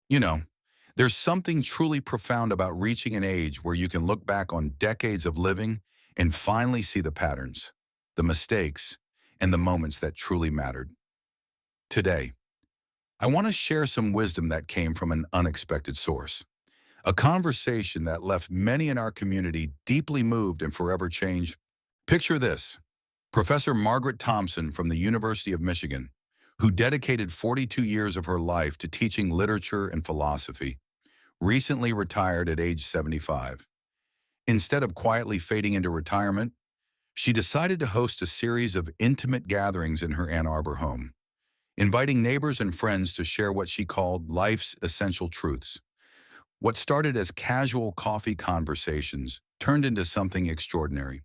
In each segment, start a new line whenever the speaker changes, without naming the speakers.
You know, there's something truly profound about reaching an age where you can look back on decades of living and finally see the patterns, the mistakes, and the moments that truly mattered. Today, I want to share some wisdom that came from an unexpected source, a conversation that left many in our community deeply moved and forever changed. Picture this: Professor Margaret Thompson from the University of Michigan, who dedicated 42 years of her life to teaching literature and philosophy, recently retired at age 75. Instead of quietly fading into retirement, she decided to host a series of intimate gatherings in her Ann Arbor home, inviting neighbors and friends to share what she called life's essential truths. What started as casual coffee conversations turned into something extraordinary.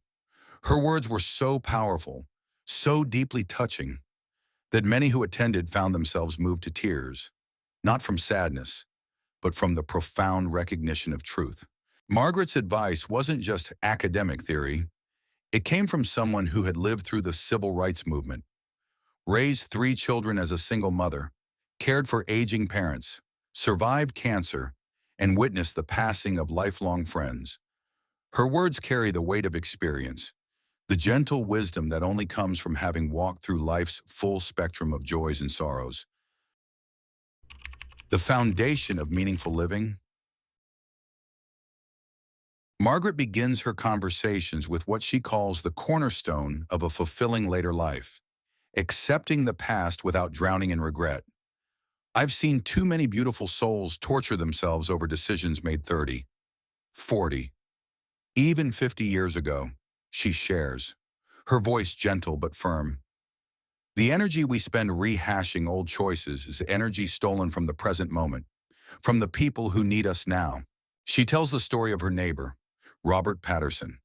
Her words were so powerful, so deeply touching, that many who attended found themselves moved to tears, not from sadness, but from the profound recognition of truth. Margaret's advice wasn't just academic theory. It came from someone who had lived through the civil rights movement, raised three children as a single mother, cared for aging parents, survived cancer, and witnessed the passing of lifelong friends. Her words carry the weight of experience, the gentle wisdom that only comes from having walked through life's full spectrum of joys and sorrows. The foundation of meaningful living. Margaret begins her conversations with what she calls the cornerstone of a fulfilling later life: accepting the past without drowning in regret. I've seen too many beautiful souls torture themselves over decisions made 30, 40, even 50 years ago, she shares, her voice gentle but firm. The energy we spend rehashing old choices is energy stolen from the present moment, from the people who need us now. She tells the story of her neighbor, Robert Patterson,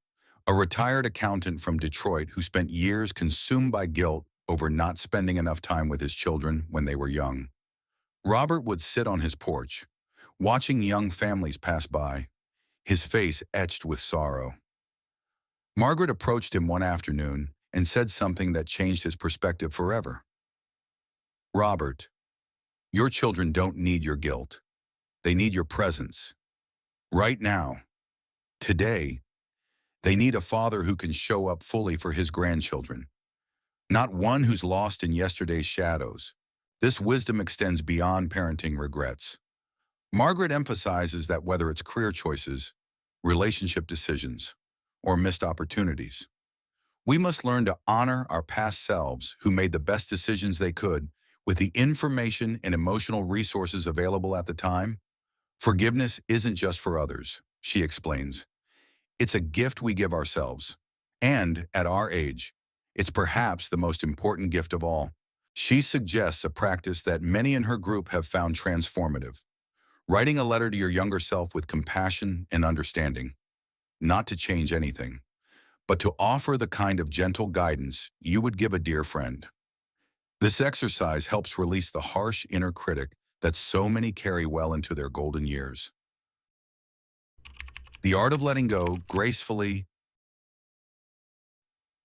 a retired accountant from Detroit who spent years consumed by guilt over not spending enough time with his children when they were young. Robert would sit on his porch, watching young families pass by, his face etched with sorrow. Margaret approached him one afternoon and said something that changed his perspective forever. "Robert, your children don't need your guilt. They need your presence. Right now, today, they need a father who can show up fully for his grandchildren, not one who's lost in yesterday's shadows." This wisdom extends beyond parenting regrets. Margaret emphasizes that whether it's career choices, relationship decisions, or missed opportunities, we must learn to honor our past selves who made the best decisions they could with the information and emotional resources available at the time. Forgiveness isn't just for others, she explains. It's a gift we give ourselves. And, at our age, it's perhaps the most important gift of all. She suggests a practice that many in her group have found transformative: writing a letter to your younger self with compassion and understanding, not to change anything, but to offer the kind of gentle guidance you would give a dear friend. This exercise helps release the harsh inner critic that so many carry well into their golden years. The art of letting go gracefully.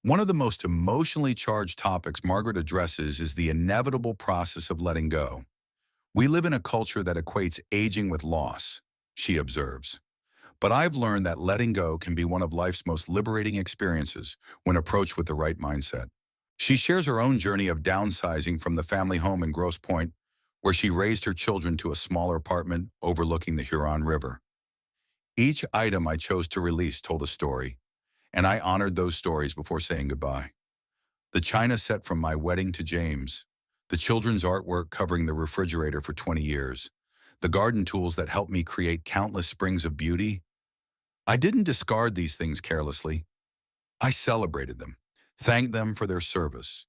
One of the most emotionally charged topics Margaret addresses is the inevitable process of letting go. We live in a culture that equates aging with loss, she observes. But I've learned that letting go can be one of life's most liberating experiences when approached with the right mindset. She shares her own journey of downsizing from the family home in Grosse Pointe, where she raised her children, to a smaller apartment overlooking the Huron River. Each item I chose to release told a story, and I honored those stories before saying goodbye. The china set from my wedding to James, the children's artwork covering the refrigerator for 20 years, the garden tools that helped me create countless springs of beauty. I didn't discard these things carelessly. I celebrated them, thanked them for their service,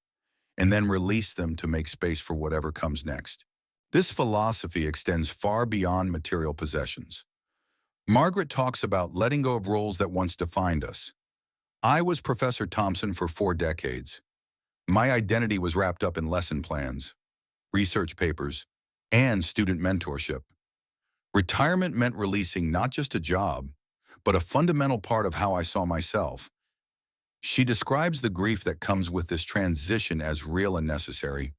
and then released them to make space for whatever comes next. This philosophy extends far beyond material possessions. Margaret talks about letting go of roles that once defined us. I was Professor Thompson for 4 decades. My identity was wrapped up in lesson plans, research papers, and student mentorship. Retirement meant releasing not just a job, but a fundamental part of how I saw myself. She describes the grief that comes with this transition as real and necessary.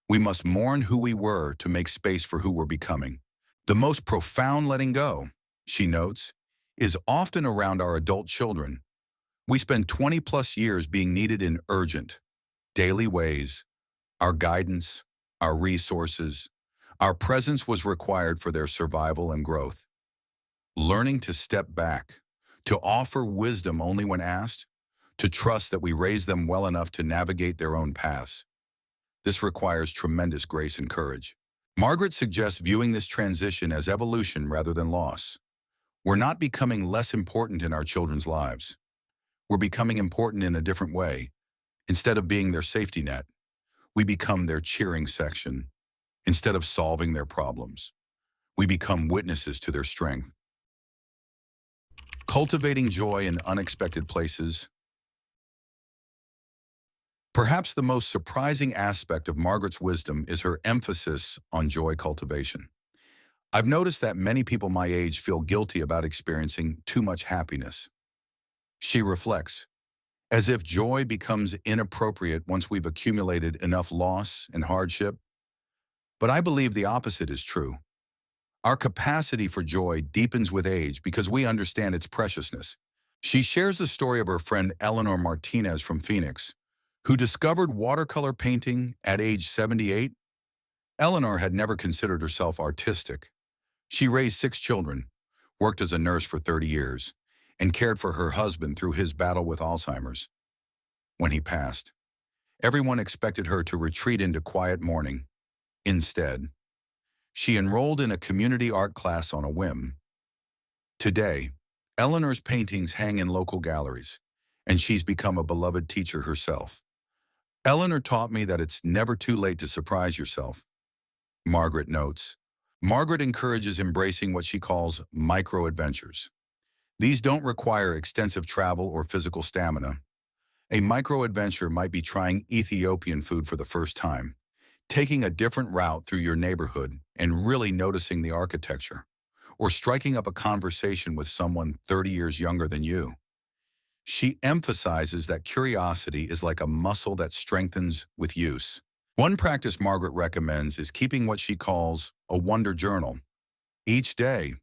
We must mourn who we were to make space for who we're becoming. The most profound letting go, she notes, is often around our adult children. We spend 20 plus years being needed in urgent, daily ways. Our guidance, our resources, our presence was required for their survival and growth. Learning to step back, to offer wisdom only when asked, to trust that we raise them well enough to navigate their own paths. This requires tremendous grace and courage. Margaret suggests viewing this transition as evolution rather than loss. We're not becoming less important in our children's lives. We're becoming important in a different way. Instead of being their safety net, we become their cheering section. Instead of solving their problems, we become witnesses to their strength. Cultivating joy in unexpected places. Perhaps the most surprising aspect of Margaret's wisdom is her emphasis on joy cultivation. I've noticed that many people my age feel guilty about experiencing too much happiness. She reflects, as if joy becomes inappropriate once we've accumulated enough loss and hardship. But I believe the opposite is true. Our capacity for joy deepens with age because we understand its preciousness. She shares the story of her friend Eleanor Martinez from Phoenix, who discovered watercolor painting at age 78. Eleanor had never considered herself artistic. She raised 6 children, worked as a nurse for 30 years, and cared for her husband through his battle with Alzheimer's. When he passed, everyone expected her to retreat into quiet mourning. Instead, she enrolled in a community art class on a whim. Today, Eleanor's paintings hang in local galleries, and she's become a beloved teacher herself. Eleanor taught me that it's never too late to surprise yourself. Margaret notes. Margaret encourages embracing what she calls micro-adventures. These don't require extensive travel or physical stamina. A micro-adventure might be trying Ethiopian food for the first time, taking a different route through your neighborhood and really noticing the architecture, or striking up a conversation with someone 30 years younger than you. She emphasizes that curiosity is like a muscle that strengthens with use. One practice Margaret recommends is keeping what she calls a wonder journal. Each day,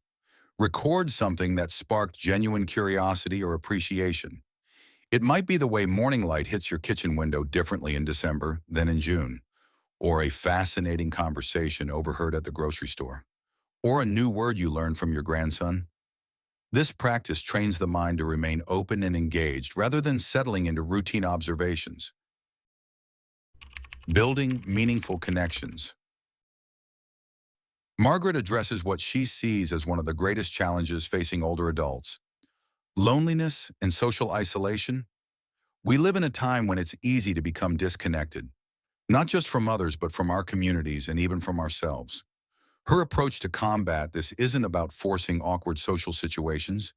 record something that sparked genuine curiosity or appreciation. It might be the way morning light hits your kitchen window differently in December than in June, or a fascinating conversation overheard at the grocery store, or a new word you learned from your grandson. This practice trains the mind to remain open and engaged rather than settling into routine observations. Building meaningful connections. Margaret addresses what she sees as one of the greatest challenges facing older adults: loneliness and social isolation. We live in a time when it's easy to become disconnected, not just from others, but from our communities and even from ourselves. Her approach to combat this isn't about forcing awkward social situations,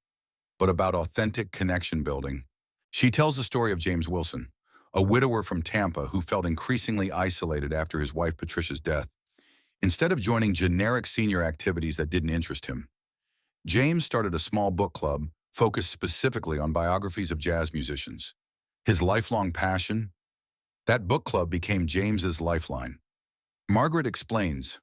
but about authentic connection building. She tells the story of James Wilson, a widower from Tampa who felt increasingly isolated after his wife Patricia's death. Instead of joining generic senior activities that didn't interest him, James started a small book club focused specifically on biographies of jazz musicians. His lifelong passion? That book club became James's lifeline. Margaret explains,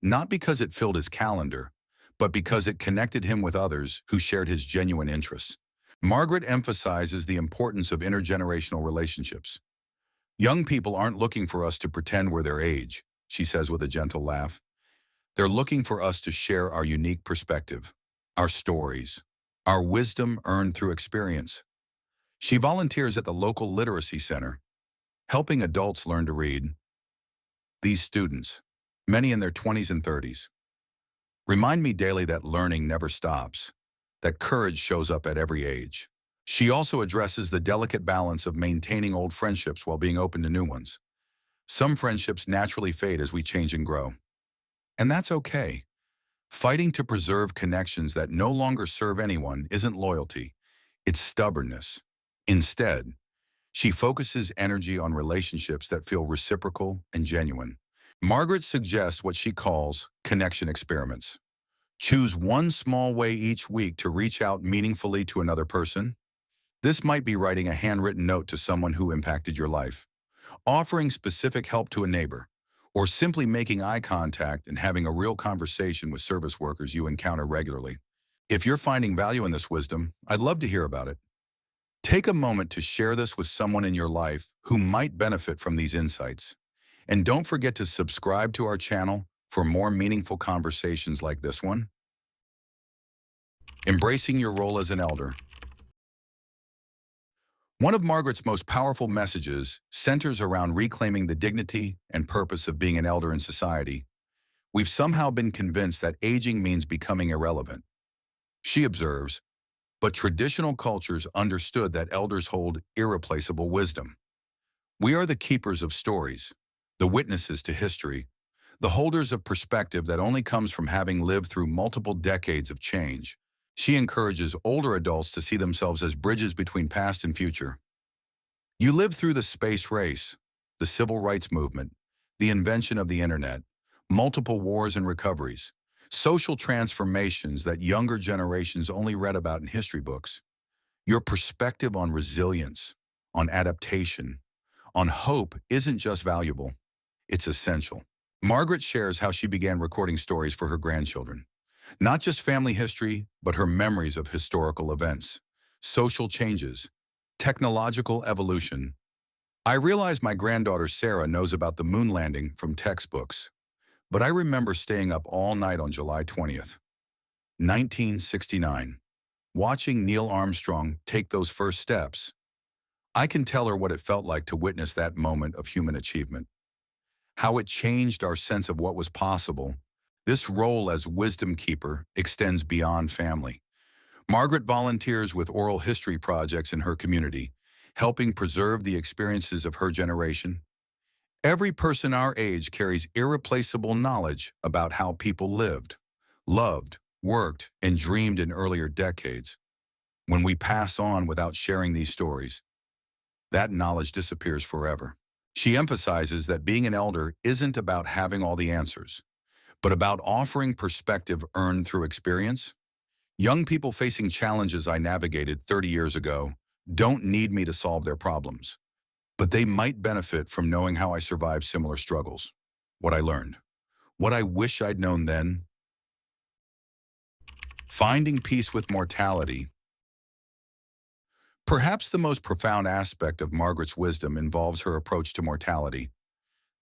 not because it filled his calendar, but because it connected him with others who shared his genuine interests. Margaret emphasizes the importance of intergenerational relationships. Young people aren't looking for us to pretend we're their age, she says with a gentle laugh. They're looking for us to share our unique perspective, our stories, our wisdom earned through experience. She volunteers at the local literacy center, helping adults learn to read. These students, many in their 20s and 30s, remind me daily that learning never stops, that courage shows up at every age. She also addresses the delicate balance of maintaining old friendships while being open to new ones. Some friendships naturally fade as we change and grow. And that's okay. Fighting to preserve connections that no longer serve anyone isn't loyalty, it's stubbornness. Instead, she focuses energy on relationships that feel reciprocal and genuine. Margaret suggests what she calls connection experiments. Choose one small way each week to reach out meaningfully to another person. This might be writing a handwritten note to someone who impacted your life, offering specific help to a neighbor, or simply making eye contact and having a real conversation with service workers you encounter regularly. If you're finding value in this wisdom, I'd love to hear about it. Take a moment to share this with someone in your life who might benefit from these insights. And don't forget to subscribe to our channel for more meaningful conversations like this one. Embracing your role as an elder. One of Margaret's most powerful messages centers around reclaiming the dignity and purpose of being an elder in society. We've somehow been convinced that aging means becoming irrelevant. She observes, but traditional cultures understood that elders hold irreplaceable wisdom. We are the keepers of stories, the witnesses to history, the holders of perspective that only comes from having lived through multiple decades of change. She encourages older adults to see themselves as bridges between past and future. You lived through the space race, the civil rights movement, the invention of the internet, multiple wars and recoveries, social transformations that younger generations only read about in history books. Your perspective on resilience, on adaptation, on hope isn't just valuable, it's essential. Margaret shares how she began recording stories for her grandchildren. Not just family history, but her memories of historical events, social changes, technological evolution. I realize my granddaughter Sarah knows about the moon landing from textbooks, but I remember staying up all night on July 20th, 1969, watching Neil Armstrong take those first steps. I can tell her what it felt like to witness that moment of human achievement, how it changed our sense of what was possible. This role as wisdom keeper extends beyond family. Margaret volunteers with oral history projects in her community, helping preserve the experiences of her generation. Every person our age carries irreplaceable knowledge about how people lived, loved, worked, and dreamed in earlier decades. When we pass on without sharing these stories, that knowledge disappears forever. She emphasizes that being an elder isn't about having all the answers, but about offering perspective earned through experience. Young people facing challenges I navigated 30 years ago don't need me to solve their problems, but they might benefit from knowing how I survived similar struggles, what I learned, what I wish I'd known then. Finding peace with mortality. Perhaps the most profound aspect of Margaret's wisdom involves her approach to mortality.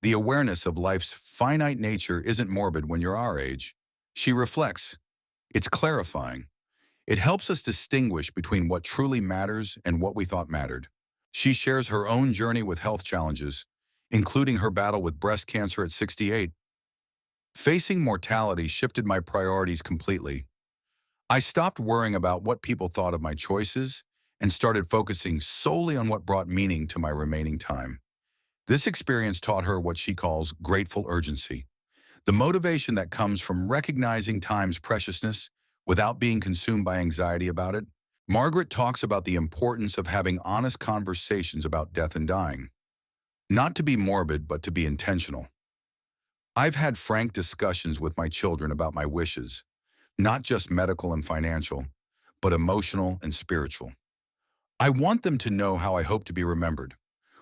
The awareness of life's finite nature isn't morbid when you're our age. She reflects. It's clarifying. It helps us distinguish between what truly matters and what we thought mattered. She shares her own journey with health challenges, including her battle with breast cancer at 68. Facing mortality shifted my priorities completely. I stopped worrying about what people thought of my choices and started focusing solely on what brought meaning to my remaining time. This experience taught her what she calls grateful urgency, the motivation that comes from recognizing time's preciousness without being consumed by anxiety about it. Margaret talks about the importance of having honest conversations about death and dying, not to be morbid, but to be intentional. I've had frank discussions with my children about my wishes, not just medical and financial, but emotional and spiritual. I want them to know how I hope to be remembered,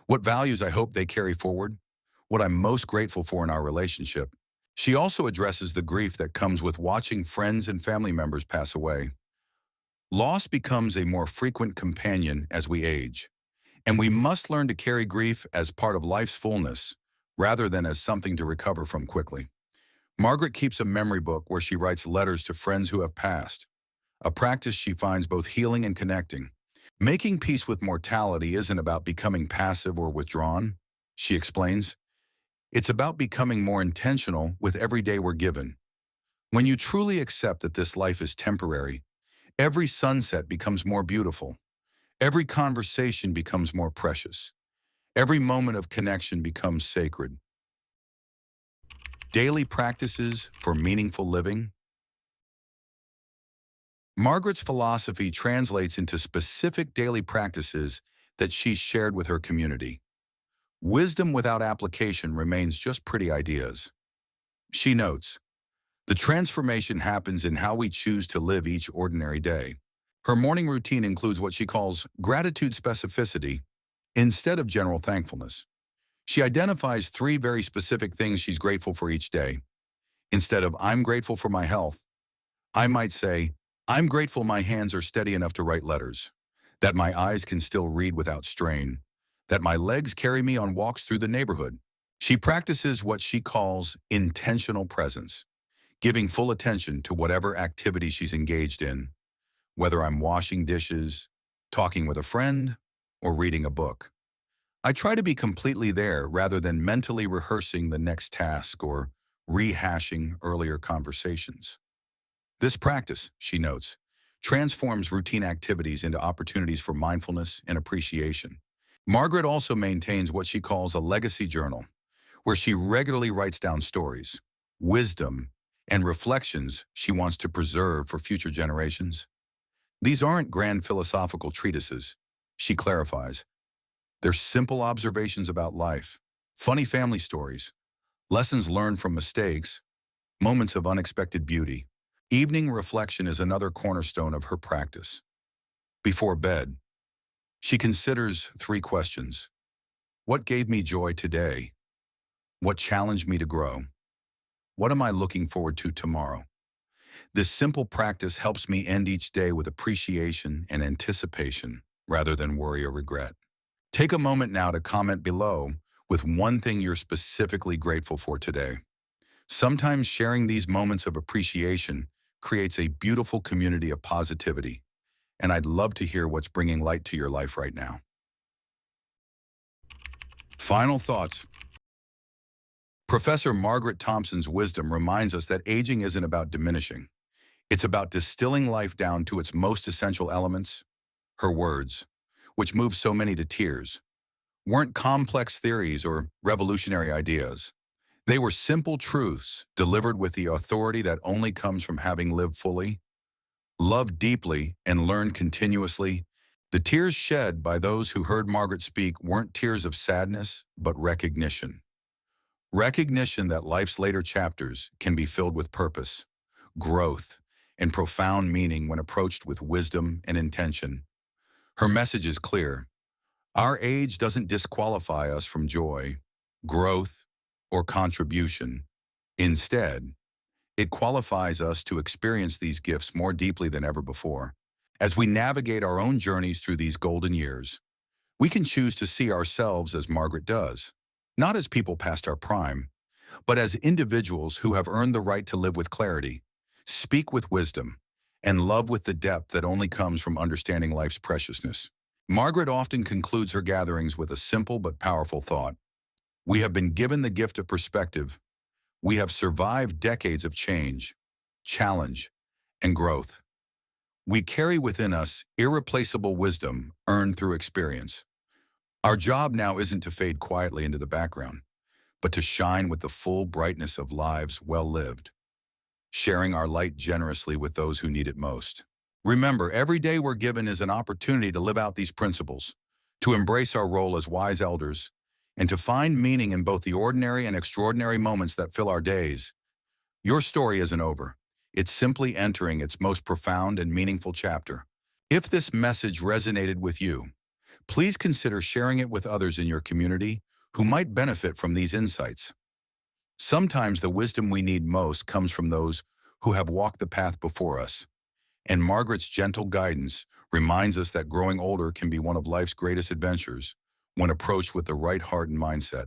what values I hope they carry forward, what I'm most grateful for in our relationship. She also addresses the grief that comes with watching friends and family members pass away. Loss becomes a more frequent companion as we age, and we must learn to carry grief as part of life's fullness, rather than as something to recover from quickly. Margaret keeps a memory book where she writes letters to friends who have passed, a practice she finds both healing and connecting. Making peace with mortality isn't about becoming passive or withdrawn, she explains. It's about becoming more intentional with every day we're given. When you truly accept that this life is temporary, every sunset becomes more beautiful. Every conversation becomes more precious. Every moment of connection becomes sacred. Daily practices for meaningful living. Margaret's philosophy translates into specific daily practices that she's shared with her community. Wisdom without application remains just pretty ideas. She notes, the transformation happens in how we choose to live each ordinary day. Her morning routine includes what she calls gratitude specificity instead of general thankfulness. She identifies three very specific things she's grateful for each day. Instead of, I'm grateful for my health, I might say, I'm grateful my hands are steady enough to write letters, that my eyes can still read without strain, that my legs carry me on walks through the neighborhood. She practices what she calls intentional presence, giving full attention to whatever activity she's engaged in, whether I'm washing dishes, talking with a friend, or reading a book. I try to be completely there rather than mentally rehearsing the next task or rehashing earlier conversations. This practice, she notes, transforms routine activities into opportunities for mindfulness and appreciation. Margaret also maintains what she calls a legacy journal, where she regularly writes down stories, wisdom, and reflections she wants to preserve for future generations. These aren't grand philosophical treatises, she clarifies. They're simple observations about life, funny family stories, lessons learned from mistakes, moments of unexpected beauty. Evening reflection is another cornerstone of her practice. Before bed, she considers three questions. What gave me joy today? What challenged me to grow? What am I looking forward to tomorrow? This simple practice helps me end each day with appreciation and anticipation rather than worry or regret. Take a moment now to comment below with one thing you're specifically grateful for today. Sometimes sharing these moments of appreciation creates a beautiful community of positivity, and I'd love to hear what's bringing light to your life right now. Final thoughts. Professor Margaret Thompson's wisdom reminds us that aging isn't about diminishing. It's about distilling life down to its most essential elements. Her words, which moved so many to tears, weren't complex theories or revolutionary ideas. They were simple truths delivered with the authority that only comes from having lived fully, loved deeply, and learned continuously. The tears shed by those who heard Margaret speak weren't tears of sadness, but recognition. Recognition that life's later chapters can be filled with purpose, growth, and profound meaning when approached with wisdom and intention. Her message is clear. Our age doesn't disqualify us from joy, growth, or contribution. Instead, it qualifies us to experience these gifts more deeply than ever before. As we navigate our own journeys through these golden years, we can choose to see ourselves as Margaret does, not as people past our prime, but as individuals who have earned the right to live with clarity, speak with wisdom, and love with the depth that only comes from understanding life's preciousness. Margaret often concludes her gatherings with a simple but powerful thought. We have been given the gift of perspective. We have survived decades of change, challenge, and growth. We carry within us irreplaceable wisdom earned through experience. Our job now isn't to fade quietly into the background, but to shine with the full brightness of lives well lived, sharing our light generously with those who need it most. Remember, every day we're given is an opportunity to live out these principles, to embrace our role as wise elders, and to find meaning in both the ordinary and extraordinary moments that fill our days. Your story isn't over. It's simply entering its most profound and meaningful chapter. If this message resonated with you, please consider sharing it with others in your community who might benefit from these insights. Sometimes the wisdom we need most comes from those who have walked the path before us, and Margaret's gentle guidance reminds us that growing older can be one of life's greatest adventures when approached with the right heart and mindset.